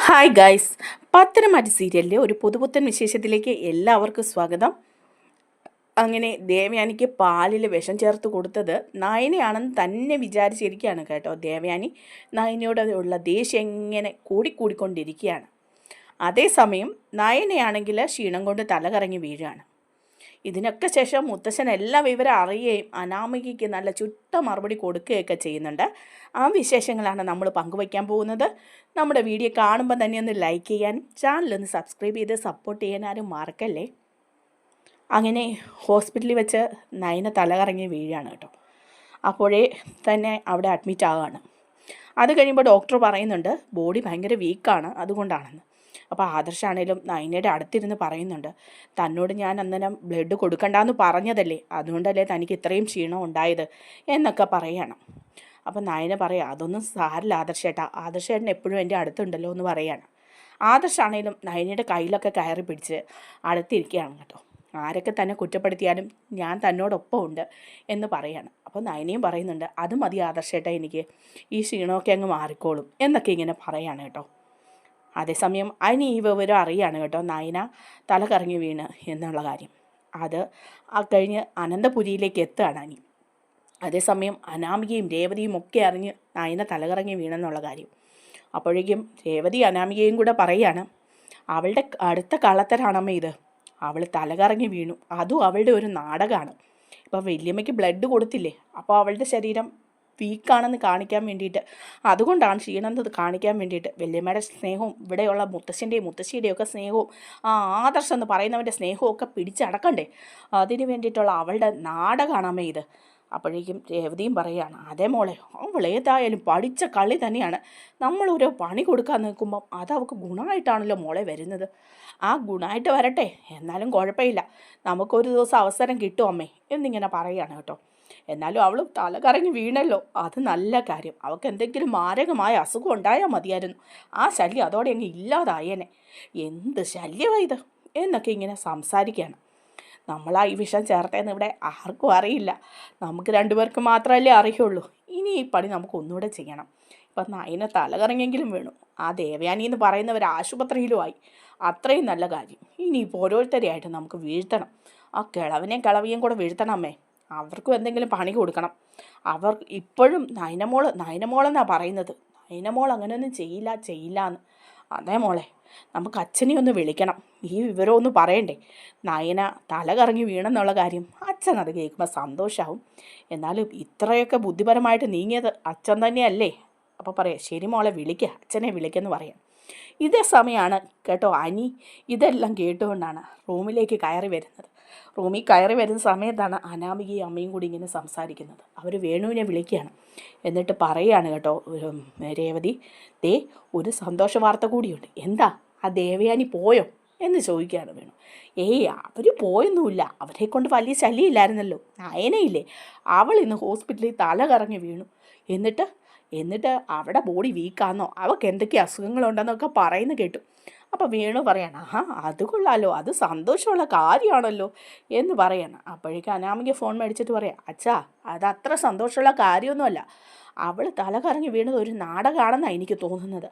Hi guys, പത്തനംമാറ്റി സീരിയലിലെ ഒരു പുതുപുത്തൻ വിശേഷത്തിലേക്ക് എല്ലാവർക്കും സ്വാഗതം. അങ്ങനെ ദേവയാനിക്ക് പാലിൽ വിഷം ചേർത്ത് കൊടുത്തത് നയനയാണെന്ന് തന്നെ വിചാരിച്ചിരിക്കുകയാണ് കേട്ടോ. ദേവയാനി നയനയോട് ഉള്ള ദേഷ്യം എങ്ങനെ കൂടിക്കൂടിക്കൊണ്ടിരിക്കുകയാണ്. അതേസമയം നയനയാണെങ്കിൽ ക്ഷീണം കൊണ്ട് തലകറങ്ങി വീഴുകയാണ്. ഇതിനൊക്കെ ശേഷം മുത്തശ്ശൻ എല്ലാ വിവരം അറിയുകയും അനാമികയ്ക്ക് നല്ല ചുട്ട മറുപടി കൊടുക്കുകയൊക്കെ ചെയ്യുന്നുണ്ട്. ആ വിശേഷങ്ങളാണ് നമ്മൾ പങ്കുവയ്ക്കാൻ പോകുന്നത്. നമ്മുടെ വീഡിയോ കാണുമ്പോൾ തന്നെ ഒന്ന് ലൈക്ക് ചെയ്യാനും ചാനലൊന്ന് സബ്സ്ക്രൈബ് ചെയ്ത് സപ്പോർട്ട് ചെയ്യാനും മറക്കല്ലേ. അങ്ങനെ ഹോസ്പിറ്റലിൽ വെച്ച് നയന തലകറങ്ങി വീഴുകയാണ് കേട്ടോ. അപ്പോഴേ തന്നെ അവിടെ അഡ്മിറ്റ് ആവുകയാണ്. അത് കഴിയുമ്പോൾ ഡോക്ടർ പറയുന്നുണ്ട് ബോഡി ഭയങ്കര വീക്കാണ്, അതുകൊണ്ടാണെന്ന്. അപ്പോൾ ആദർശാണേലും നയനയുടെ അടുത്തിരുന്ന് പറയുന്നുണ്ട്, തന്നോട് ഞാൻ അന്നേരം ബ്ലഡ് കൊടുക്കണ്ടെന്ന് പറഞ്ഞതല്ലേ, അതുകൊണ്ടല്ലേ തനിക്ക് ഇത്രയും ക്ഷീണം ഉണ്ടായത് എന്നൊക്കെ പറയണം. അപ്പം നയന പറയാം, അതൊന്നും സാരില്ല ആദർശേട്ടാ, ആദർശേട്ടൻ എപ്പോഴും എൻ്റെ അടുത്തുണ്ടല്ലോ എന്ന് പറയാണ്. ആദർശാണേലും നയനയുടെ കയ്യിലൊക്കെ കയറി പിടിച്ച് അടുത്തിരിക്കുകയാണ് കേട്ടോ. ആരൊക്കെ തന്നെ കുറ്റപ്പെടുത്തിയാലും ഞാൻ തന്നോടൊപ്പം ഉണ്ട് എന്ന് പറയാണ്. അപ്പോൾ നയനയും പറയുന്നുണ്ട്, അത് മതി ആദർശേട്ടാ, എനിക്ക് ഈ ക്ഷീണമൊക്കെ അങ്ങ് മാറിക്കോളും എന്നൊക്കെ ഇങ്ങനെ പറയാണ് കേട്ടോ. അതേസമയം അതിന് ഈ വിവരം അറിയാണ് കേട്ടോ, നയന തല കറങ്ങി വീണ് എന്നുള്ള കാര്യം. അത് കഴിഞ്ഞ് അനന്തപുരിയിലേക്ക് എത്തുകയാണ് അനി. അതേസമയം അനാമികയും രേവതിയും ഒക്കെ അറിഞ്ഞ് നയന തലകറങ്ങി വീണെന്നുള്ള കാര്യം. അപ്പോഴേക്കും രേവതി അനാമികയും കൂടെ പറയുകയാണ്, അവളുടെ അടുത്ത കള്ളത്തരാണമ്മ ഇത്, അവൾ തലകറങ്ങി വീണു, അതും അവളുടെ ഒരു നാടകമാണ്. ഇപ്പോൾ വല്യമ്മയ്ക്ക് ബ്ലഡ് കൊടുത്തില്ലേ, അപ്പോൾ അവളുടെ ശരീരം വീക്കാണെന്ന് കാണിക്കാൻ വേണ്ടിയിട്ട്, അതുകൊണ്ടാണ് ക്ഷീണമെന്നത് കാണിക്കാൻ വേണ്ടിയിട്ട് വല്യമ്മയുടെ സ്നേഹവും ഇവിടെയുള്ള മുത്തശ്ശൻ്റെയും മുത്തശ്ശിയുടെയും ഒക്കെ സ്നേഹവും ആ ആദർശം എന്ന് പറയുന്നവൻ്റെ സ്നേഹവും ഒക്കെ പിടിച്ചടക്കണ്ടേ, അതിന് വേണ്ടിയിട്ടുള്ള അവളുടെ നാടകമാണമ്മേ ഇത്. അപ്പോഴേക്കും രേവതിയും പറയുകയാണ്, അതേ മോളെ, അവൾ ഏതായാലും പഠിച്ച കളി തന്നെയാണ്. നമ്മളോരോ പണി കൊടുക്കാൻ നിൽക്കുമ്പം അത് അവൾക്ക് ഗുണമായിട്ടാണല്ലോ മോളെ വരുന്നത്. ആ ഗുണമായിട്ട് വരട്ടെ, എന്നാലും കുഴപ്പമില്ല, നമുക്കൊരു ദിവസം അവസരം കിട്ടും അമ്മേ എന്നിങ്ങനെ പറയുകയാണ് കേട്ടോ. എന്നാലും അവൾ തലകറങ്ങി വീണല്ലോ, അത് നല്ല കാര്യം. അവൾക്ക് എന്തെങ്കിലും മാരകമായ അസുഖം ഉണ്ടായാൽ മതിയായിരുന്നു, ആ ശല്യം അതോടെ അങ്ങ് ഇല്ലാതായേനെ. എന്ത് ശല്യമാണ് ഇത് എന്നൊക്കെ ഇങ്ങനെ സംസാരിക്കുകയാണ്. നമ്മളാ ഈ വിഷം ചേർത്തതെന്ന് ഇവിടെ ആർക്കും അറിയില്ല, നമുക്ക് രണ്ടുപേർക്ക് മാത്രമല്ലേ അറിയുള്ളൂ. ഇനി ഈ പണി നമുക്ക് ഒന്നുകൂടെ ചെയ്യണം. ഇപ്പം നയന തലകറങ്ങിയെങ്കിലും വീണു, ആ ദേവയാനി എന്ന് പറയുന്നവർ ആശുപത്രിയിലുമായി, അത്രയും നല്ല കാര്യം. ഇനിയിപ്പോൾ ഓരോരുത്തരെയായിട്ട് നമുക്ക് വീഴ്ത്തണം. ആ കിളവിനെയും കിളവിയും കൂടെ വീഴ്ത്തണമേ, അവർക്കും എന്തെങ്കിലും പണി കൊടുക്കണം. അവർ ഇപ്പോഴും നയനമോളെന്നാണ് പറയുന്നത്. നയനമോൾ അങ്ങനെയൊന്നും ചെയ്യില്ല എന്ന്. അതേ മോളെ, നമുക്ക് അച്ഛനെ ഒന്ന് വിളിക്കണം, ഈ വിവരമൊന്നും പറയണ്ടേ. നയന തലകറങ്ങി വീണെന്നുള്ള കാര്യം അച്ഛൻ അത് കേൾക്കുമ്പോൾ സന്തോഷമാവും. എന്നാലും ഇത്രയൊക്കെ ബുദ്ധിപരമായിട്ട് നീങ്ങിയത് അച്ഛൻ തന്നെയല്ലേ. അപ്പോൾ പറയാം, ശരി മോളെ, വിളിക്കുക, അച്ഛനെ വിളിക്കുമെന്ന് പറയാം. ഇതേ സമയമാണ് കേട്ടോ അനി ഇതെല്ലാം കേട്ടുകൊണ്ടാണ് റൂമിലേക്ക് കയറി വരുന്നത്. റൂമിൽ കയറി വരുന്ന സമയത്താണ് അനാമികയും അമ്മയും കൂടി ഇങ്ങനെ സംസാരിക്കുന്നത്. അവർ വേണുവിനെ വിളിക്കുകയാണ്. എന്നിട്ട് പറയുകയാണ് കേട്ടോ രേവതി, ദേ ഒരു സന്തോഷ വാർത്ത കൂടിയുണ്ട്. എന്താ, ആ ദേവയാനി പോയോ എന്ന് ചോദിക്കുകയാണ് വേണു. ഏയ്, അവർ പോയൊന്നുമില്ല, അവരെ കൊണ്ട് വലിയ ശല്യമില്ലായിരുന്നല്ലോ. നയനയില്ലേ, അവൾ ഇന്ന് ഹോസ്പിറ്റലിൽ തല കറങ്ങി വീണു. എന്നിട്ട് അവിടെ ബോഡി വീക്കാന്നോ, അവൾക്ക് എന്തൊക്കെ അസുഖങ്ങളുണ്ടെന്നൊക്കെ പറയുന്നു കേട്ടു. അപ്പോൾ വേണു പറയണം, ആഹാ അത് കൊള്ളാലോ, അത് സന്തോഷമുള്ള കാര്യമാണല്ലോ എന്ന് പറയണം. അപ്പോഴേക്കും അനാമിക ഫോൺ മേടിച്ചിട്ട് പറയാം, അച്ഛാ അത് അത്ര സന്തോഷമുള്ള കാര്യമൊന്നുമല്ല, അവൾ തല കറങ്ങി വീണത് ഒരു നാടകമാണെന്നാണ് എനിക്ക് തോന്നുന്നത്.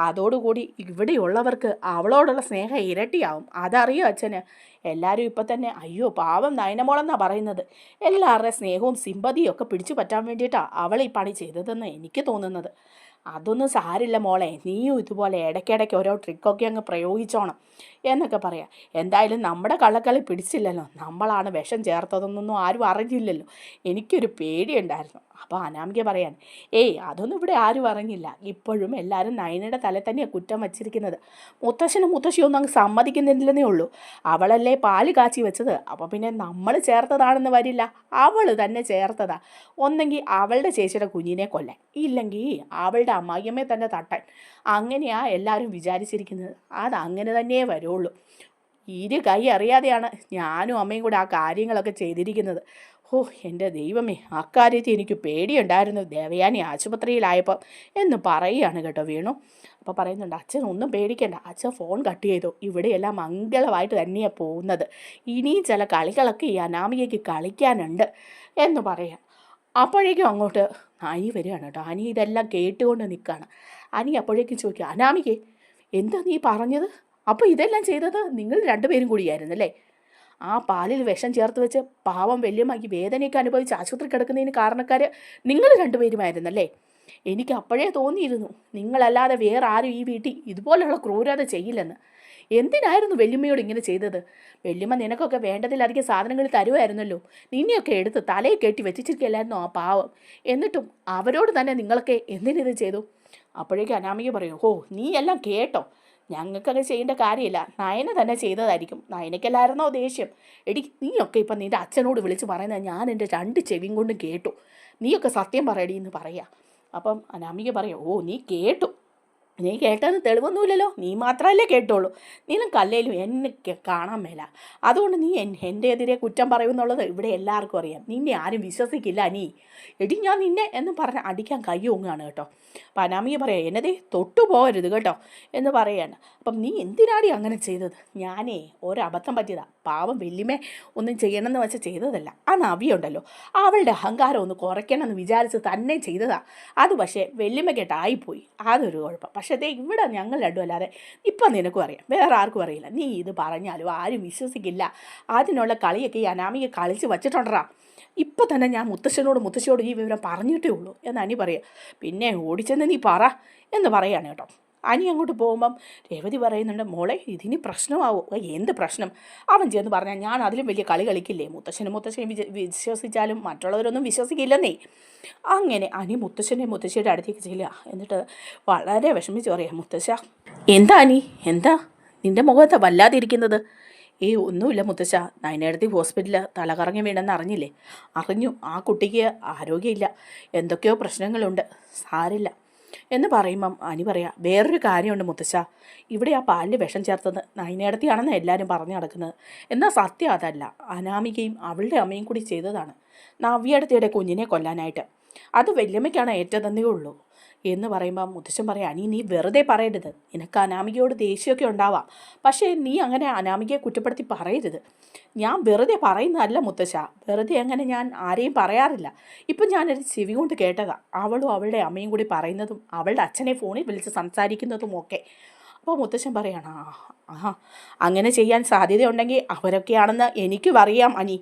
അതോടുകൂടി ഇവിടെയുള്ളവർക്ക് അവളോടുള്ള സ്നേഹം ഇരട്ടിയാവും, അതറിയോ അച്ഛന്. എല്ലാവരും ഇപ്പം തന്നെ അയ്യോ പാവം നയനമോളെന്നാണ് പറയുന്നത്. എല്ലാവരുടെയും സ്നേഹവും സിമ്പതിയും ഒക്കെ പിടിച്ചു പറ്റാൻ വേണ്ടിയിട്ടാണ് അവൾ ഈ പണി ചെയ്തതെന്ന് എനിക്ക് തോന്നുന്നത്. അതൊന്നും സാരില്ല മോളെ, നീയും ഇതുപോലെ ഇടയ്ക്കിടയ്ക്ക് ഓരോ ട്രിക്കൊക്കെ അങ്ങ് പ്രയോഗിച്ചോണം എന്നൊക്കെ പറയാം. എന്തായാലും നമ്മുടെ കള്ളക്കളി പിടിച്ചില്ലല്ലോ, നമ്മളാണ് വിഷം ചേർത്തതെന്നൊന്നും ആരും അറിഞ്ഞില്ലല്ലോ, എനിക്കൊരു പേടിയുണ്ടായിരുന്നു. അപ്പോൾ അനാമിക പറയാൻ, ഏയ് അതൊന്നും ഇവിടെ ആരും അറിഞ്ഞില്ല, ഇപ്പോഴും എല്ലാവരും നയനയുടെ തല തന്നെയാണ് കുറ്റം വച്ചിരിക്കുന്നത്. മുത്തശ്ശിയൊന്നും അങ്ങ് സമ്മതിക്കുന്നില്ലെന്നേ ഉള്ളൂ. അവളല്ലേ പാല് കാച്ചി വെച്ചത്, അപ്പോൾ പിന്നെ നമ്മൾ ചേർത്തതാണെന്ന് വരില്ല, അവൾ തന്നെ ചേർത്തതാ. ഒന്നെങ്കിൽ അവളുടെ ചേച്ചിയുടെ കുഞ്ഞിനെ കൊല്ലാൻ, ഇല്ലെങ്കിൽ അവളുടെ അമ്മായിയമ്മയെ തന്നെ തട്ടാൻ. അങ്ങനെയാണ് എല്ലാവരും വിചാരിച്ചിരിക്കുന്നത്. അതങ്ങനെ തന്നെ വരുള്ളൂ. ഇരു കൈ അറിയാതെയാണ് ഞാനും അമ്മയും കൂടെ ആ കാര്യങ്ങളൊക്കെ ചെയ്തിരിക്കുന്നത്. ഓ എൻ്റെ ദൈവമേ, അക്കാര്യത്തിൽ എനിക്ക് പേടിയുണ്ടായിരുന്നു ദേവയാനി ആശുപത്രിയിലായപ്പം എന്ന് പറയുകയാണ് കേട്ടോ വേണു. അപ്പോൾ പറയുന്നുണ്ട്, അച്ഛൻ ഒന്നും പേടിക്കണ്ട, അച്ഛൻ ഫോൺ കട്ട് ചെയ്തു, ഇവിടെയെല്ലാം മംഗളമായിട്ട് തന്നെയാണ് പോകുന്നത്, ഇനിയും ചില കളികളൊക്കെ ഈ അനാമികയ്ക്ക് കളിക്കാനുണ്ട് എന്ന് പറയാം. അപ്പോഴേക്കും അങ്ങോട്ട് അനി വരികയാണ് കേട്ടോ. അനി ഇതെല്ലാം കേട്ടുകൊണ്ട് നിൽക്കുകയാണ്. അനി അപ്പോഴേക്കും ചോദിക്കുക, അനാമികേ എന്താ നീ പറഞ്ഞത്? അപ്പോൾ ഇതെല്ലാം ചെയ്തത് നിങ്ങൾ രണ്ടുപേരും കൂടിയായിരുന്നല്ലേ? ആ പാലിൽ വിഷം ചേർത്ത് വെച്ച് പാവം വല്യമ്മയ്ക്ക് വേദനയൊക്കെ അനുഭവിച്ച് ആശുപത്രി കിടക്കുന്നതിന് കാരണക്കാർ നിങ്ങൾ രണ്ടുപേരുമായിരുന്നല്ലേ? എനിക്ക് അപ്പോഴേ തോന്നിയിരുന്നു നിങ്ങളല്ലാതെ വേറെ ആരും ഈ വീട്ടിൽ ഇതുപോലുള്ള ക്രൂരത ചെയ്യില്ലെന്ന്. എന്തിനായിരുന്നു വല്യമ്മയോട് ഇങ്ങനെ ചെയ്തത്? വല്യമ്മ നിനക്കൊക്കെ വേണ്ടതിലധികം സാധനങ്ങൾ തരുമായിരുന്നല്ലോ. നിന്നെയൊക്കെ എടുത്ത് തലയിൽ കെട്ടി വെച്ചിരിക്കുകയല്ലായിരുന്നോ ആ പാവം? എന്നിട്ടും അവരോട് തന്നെ നിങ്ങളൊക്കെ എന്തിനിത് ചെയ്തു? അപ്പോഴേക്കും അനാമിക പറയും, ഓ നീ എല്ലാം കേട്ടോ, ഞങ്ങൾക്കങ്ങനെ ചെയ്യേണ്ട കാര്യമില്ല, നയന തന്നെ ചെയ്തതായിരിക്കും. നയനയ്ക്കല്ലായിരുന്നോ ദേഷ്യം? എടി നീയൊക്കെ ഇപ്പം നിൻ്റെ അച്ഛനോട് വിളിച്ച് പറയുന്നത് ഞാൻ എൻ്റെ രണ്ട് ചെവിയും കൊണ്ടും കേട്ടു. നീയൊക്കെ സത്യം പറയടി എന്ന് പറയാ. അപ്പം അനാമിക പറയും, ഓ നീ കേട്ടു, നീ കേട്ടതെന്ന് തെളിവൊന്നുമില്ലല്ലോ, നീ മാത്രമല്ലേ കേട്ടോളൂ. നിനക്കല്ലേലും എന്നെ കാണാൻ മേല, അതുകൊണ്ട് നീ എൻ്റെ എതിരെ കുറ്റം പറയുമെന്നുള്ളത് ഇവിടെ എല്ലാവർക്കും അറിയാം. നിന്നെ ആരും വിശ്വസിക്കില്ല നീ. എടി ഞാൻ നിന്നെ എന്ന് പറഞ്ഞ് അടിക്കാൻ കൈ ഓങ്ങാണ് കേട്ടോ. അപ്പം അനാമിക പറയാം, എന്നതേ തൊട്ടു പോകരുത് കേട്ടോ എന്ന് പറയാണ്. അപ്പം നീ എന്തിനാടി അങ്ങനെ ചെയ്തത്? ഞാനേ ഒരബദ്ധം പറ്റിയതാ, പാവം വല്യമ്മേ ഒന്നും ചെയ്യണമെന്ന് വെച്ച് ചെയ്തതല്ല. ആ നവിയുണ്ടല്ലോ, അവളുടെ അഹങ്കാരം ഒന്ന് കുറയ്ക്കണമെന്ന് വിചാരിച്ച് തന്നെ ചെയ്തതാ. അത് പക്ഷേ വല്യമ്മയ്ക്കായിപ്പോയി, അതൊരു കുഴപ്പം. പക്ഷേ ദേ ഇവിടെ ഞങ്ങൾ രണ്ടും അല്ലാതെ ഇപ്പം നിനക്കും അറിയാം, വേറെ ആർക്കും അറിയില്ല. നീ ഇത് പറഞ്ഞാലും ആരും വിശ്വസിക്കില്ല. അതിനുള്ള കളിയൊക്കെ ഈ അനാമിക കളിച്ച് വച്ചിട്ടുണ്ടാ. ഇപ്പം തന്നെ ഞാൻ മുത്തശ്ശിയോട് ഈ വിവരം പറഞ്ഞിട്ടേ ഉള്ളൂ എന്ന് അനി പറയുക. പിന്നെ ഓടിച്ചെന്ന് നീ പറ എന്ന് പറയാണ് കേട്ടോ. അനി അങ്ങോട്ട് പോകുമ്പം രേവതി പറയുന്നുണ്ട്, മോളെ ഇതിന് പ്രശ്നമാവും. എന്ത് പ്രശ്നം? അവൻ ചെന്ന് പറഞ്ഞാൽ ഞാൻ അതിലും വലിയ കളി കളിക്കില്ലേ? മുത്തശ്ശനും വിശ്വസിച്ചാലും മറ്റുള്ളവരൊന്നും വിശ്വസിക്കില്ലെന്നേ. അങ്ങനെ അനി മുത്തശ്ശിയുടെ അടുത്തേക്ക് ചെല്ലുക. എന്നിട്ട് വളരെ വിഷമിച്ച് പറയാം, മുത്തശ്ശ എന്താ അനി, എന്താ നിൻ്റെ മുഖത്ത് വല്ലാതിരിക്കുന്നത്? ഒന്നുമില്ല മുത്തശ്ശ, നയനേടത്തി ഹോസ്പിറ്റലിൽ തലകറങ്ങി വീണെന്ന് അറിഞ്ഞില്ലേ? അറിഞ്ഞു. ആ കുട്ടിക്ക് ആരോഗ്യമില്ല, എന്തൊക്കെയോ പ്രശ്നങ്ങളുണ്ട്, സാരില്ല എന്ന് പറയുമ്പം അനി പറയാം, വേറൊരു കാര്യമുണ്ട് മുത്തശ്ശ, ഇവിടെ ആ പാലിൽ വിഷം ചേർത്തത് നയനേടത്തിയാണെന്ന് എല്ലാവരും പറഞ്ഞു നടക്കുന്നത്. എന്നാൽ സത്യം അതല്ല, അനാമികയും അവളുടെ അമ്മയും കൂടി ചെയ്തതാണ് നവ്യടത്തിയുടെ കുഞ്ഞിനെ കൊല്ലാനായിട്ട്. അത് വല്യമ്മയ്ക്കാണ് ഏറ്റതെന്നേ ഉള്ളൂ എന്ന് പറയുമ്പം മുത്തശ്ശൻ പറയാം, അനി നീ വെറുതെ പറയരുത്. നിനക്ക് അനാമികയോട് ദേഷ്യമൊക്കെ ഉണ്ടാവാം, പക്ഷേ നീ അങ്ങനെ അനാമികയെ കുറ്റപ്പെടുത്തി പറയരുത്. ഞാൻ വെറുതെ പറയുന്നതല്ല മുത്തശ്ശ, വെറുതെ അങ്ങനെ ഞാൻ ആരെയും പറയാറില്ല. ഇപ്പം ഞാനൊരു ചെവി കൊണ്ട് കേട്ടതാ, അവളും അവളുടെ അമ്മയും കൂടി പറയുന്നതും അവളുടെ അച്ഛനെ ഫോണിൽ വിളിച്ച് സംസാരിക്കുന്നതും ഒക്കെ. അപ്പോൾ മുത്തശ്ശൻ പറയാണ്, അങ്ങനെ ചെയ്യാൻ സാധ്യതയുണ്ടെങ്കിൽ അവരൊക്കെയാണെന്ന് എനിക്കും അറിയാം അനി.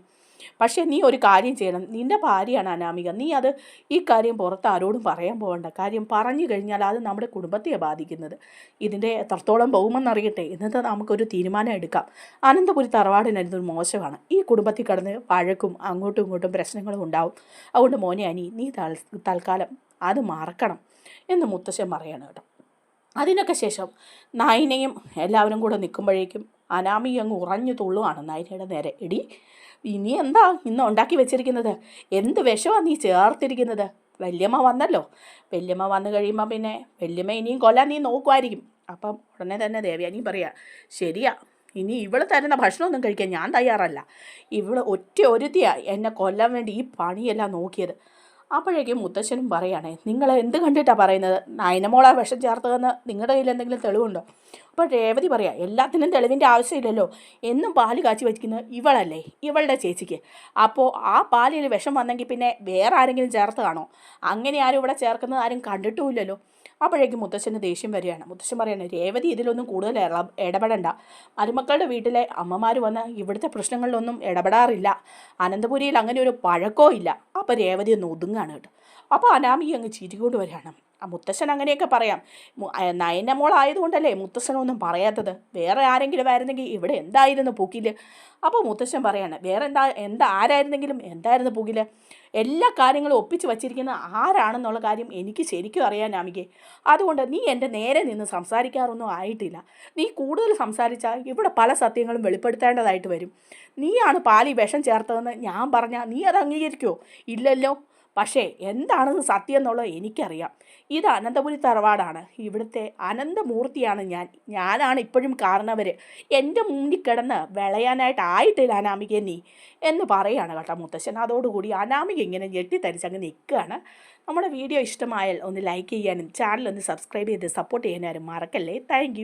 പക്ഷേ നീ ഒരു കാര്യം ചെയ്യണം, നിൻ്റെ ഭാര്യയാണ് അനാമിക, നീ ഈ കാര്യം പുറത്ത് ആരോടും പറയാൻ പോകണ്ട. കാര്യം പറഞ്ഞു കഴിഞ്ഞാൽ അത് നമ്മുടെ കുടുംബത്തെ ബാധിക്കുന്നത്. ഇതിൻ്റെ എത്രത്തോളം പോകുമെന്നറിയട്ടെ, എന്നിട്ട് നമുക്കൊരു തീരുമാനം എടുക്കാം. അനന്തപുരി തറവാടിനൊരു മോശമാണ്, ഈ കുടുംബത്തിൽ കിടന്ന് വഴക്കും അങ്ങോട്ടും ഇങ്ങോട്ടും പ്രശ്നങ്ങളും ഉണ്ടാവും. അതുകൊണ്ട് മോനെ അനി, നീ തൽക്കാലം അത് മറക്കണം എന്ന് മുത്തശ്ശൻ പറയാണ് കേട്ടോ. അതിനൊക്കെ ശേഷം നയനയും എല്ലാവരും കൂടെ നിൽക്കുമ്പോഴേക്കും അനാമി അങ്ങ് ഉറഞ്ഞു തുള്ളുവാണ് നയനയുടെ നേരെ. എടി ഇനി എന്താ ഇന്ന് ഉണ്ടാക്കി വെച്ചിരിക്കുന്നത്? എന്ത് വിഷമാണ് നീ ചേർത്തിരിക്കുന്നത്? വല്യമ്മ വന്നല്ലോ, വല്യമ്മ വന്നു കഴിയുമ്പോൾ പിന്നെ വല്യമ്മ ഇനിയും കൊല്ലാൻ നീ നോക്കുമായിരിക്കും. അപ്പം ഉടനെ തന്നെ ദേവയാനി പറയാ, ശരിയാ, ഇനി ഇവൾ തരുന്ന ഭക്ഷണമൊന്നും കഴിക്കാൻ ഞാൻ തയ്യാറല്ല. ഇവൾ ഒരുത്തിയാണ് എന്നെ കൊല്ലാൻ വേണ്ടി ഈ പണിയെല്ലാം നോക്കിയത്. അപ്പോഴേക്കും മുത്തശ്ശനും പറയുകയാണേ, നിങ്ങൾ എന്ത് കണ്ടിട്ടാണ് പറയുന്നത്? നയനമോളെ വിഷം ചേർത്തതെന്ന് നിങ്ങളുടെ കയ്യിൽ എന്തെങ്കിലും തെളിവുണ്ടോ? അപ്പോൾ രേവതി പറയാം, എല്ലാത്തിനും തെളിവിൻ്റെ ആവശ്യമില്ലല്ലോ, എന്നും പാല് കാച്ചി വയ്ക്കുന്നത് ഇവളല്ലേ, ഇവളുടെ ചേച്ചിക്ക്. അപ്പോൾ ആ പാലിൽ വിഷം വന്നെങ്കിൽ പിന്നെ വേറെ ആരെങ്കിലും ചേർത്ത് കാണോ? അങ്ങനെ ആരും ഇവിടെ ചേർക്കുന്നത് ആരും കണ്ടിട്ടുമില്ലല്ലോ. അപ്പോഴേക്കും മുത്തശ്ശന് ദേഷ്യം വരികയാണ്. മുത്തശ്ശൻ പറയാണ്, രേവതി ഇതിലൊന്നും കൂടുതൽ ഇടപെടണ്ട. മരുമക്കളുടെ വീട്ടിലെ അമ്മമാർ വന്ന് ഇവിടുത്തെ പ്രശ്നങ്ങളിലൊന്നും ഇടപെടാറില്ല. അനന്തപുരിയിൽ അങ്ങനെ ഒരു പഴക്കോ ഇല്ല. അപ്പോൾ രേവതി ഒന്ന് ഒതുങ്ങാണ് കേട്ടോ. അപ്പോൾ അനാമിക അങ്ങ് ചിരികൊണ്ട് വരികയാണ്. ആ മുത്തശ്ശൻ അങ്ങനെയൊക്കെ പറയാം, നയനമോളായതുകൊണ്ടല്ലേ മുത്തശ്ശനൊന്നും പറയാത്തത്. വേറെ ആരെങ്കിലും ആയിരുന്നെങ്കിൽ ഇവിടെ എന്തായിരുന്നു പുകില്? അപ്പോൾ മുത്തശ്ശൻ പറയാണ്, വേറെ ആരായിരുന്നെങ്കിലും എന്തായിരുന്നു പുകില്? എല്ലാ കാര്യങ്ങളും ഒപ്പിച്ച് വച്ചിരിക്കുന്ന ആരാണെന്നുള്ള കാര്യം എനിക്ക് ശരിക്കും അറിയാൻ അമികെ. അതുകൊണ്ട് നീ എൻ്റെ നേരെ നിന്ന് സംസാരിക്കാറൊന്നും ആയിട്ടില്ല. നീ കൂടുതൽ സംസാരിച്ചാൽ ഇവിടെ പല സത്യങ്ങളും വെളിപ്പെടുത്തേണ്ടതായിട്ട് വരും. നീയാണ് പാലി വിഷം ചേർത്തതെന്ന് ഞാൻ പറഞ്ഞാൽ നീ അത് അംഗീകരിക്കുമോ? ഇല്ലല്ലോ. പക്ഷേ എന്താണെന്ന് സത്യം എന്നുള്ളത് എനിക്കറിയാം. ഇത് അനന്തപുരി തറവാടാണ്, ഇവിടുത്തെ അനന്തമൂർത്തിയാണ് ഞാനാണ് ഇപ്പോഴും കാരണവർ. എൻ്റെ മുന്നിൽ കിടന്ന് വിളയാനായിട്ടായിട്ടില്ല അനാമിക നീ എന്ന് പറയുകയാണ് കേട്ടോ മുത്തശ്ശൻ. അതോടുകൂടി അനാമിക ഇങ്ങനെ ഞെട്ടിത്തരിച്ചങ്ങ് നിൽക്കുകയാണ്. നമ്മുടെ വീഡിയോ ഇഷ്ടമായാൽ ഒന്ന് ലൈക്ക് ചെയ്യാനും ചാനൽ ഒന്ന് സബ്സ്ക്രൈബ് ചെയ്ത് സപ്പോർട്ട് ചെയ്യാനും മറക്കല്ലേ. താങ്ക്